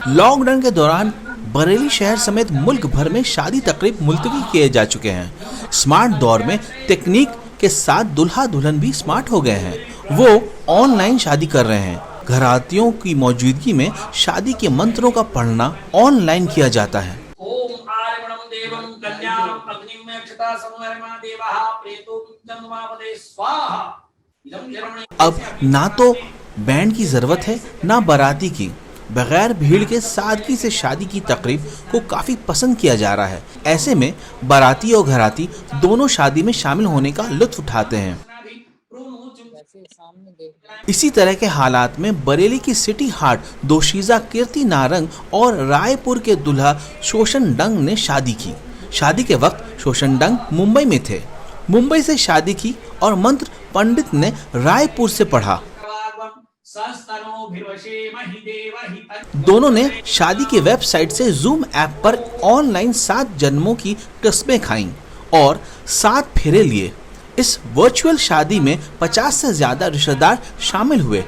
Lockdown के दौरान बरेली शहर समेत मुल्क भर में शादी तकरीब मुलतवी किए जा चुके हैं। स्मार्ट दौर में तकनीक के साथ दूल्हा दुल्हन भी स्मार्ट हो गए हैं। वो ऑनलाइन शादी कर रहे हैं। घरातियों की मौजूदगी में शादी के मंत्रों का पढ़ना ऑनलाइन किया जाता है। अब ना तो बैंड की जरूरत है ना बाराती की। बगैर भीड़ के सादगी से शादी की तकरीब को काफी पसंद किया जा रहा है। ऐसे में बाराती और घराती दोनों शादी में शामिल होने का लुत्फ उठाते हैं। इसी तरह के हालात में बरेली की सिटी हाट दोशीजा कीर्ति नारंग और रायपुर के दूल्हा शोषण डंग ने शादी की। शादी के वक्त शोषण डंग मुंबई में थे। मुंबई से शादी की और मंत्र पंडित ने रायपुर से पढ़ा। दोनों ने शादी की वेबसाइट से जूम ऐप पर ऑनलाइन 7 जन्मों की कस्में खाईं और 7 फेरे लिए। इस वर्चुअल शादी में 50 से ज्यादा रिश्तेदार शामिल हुए।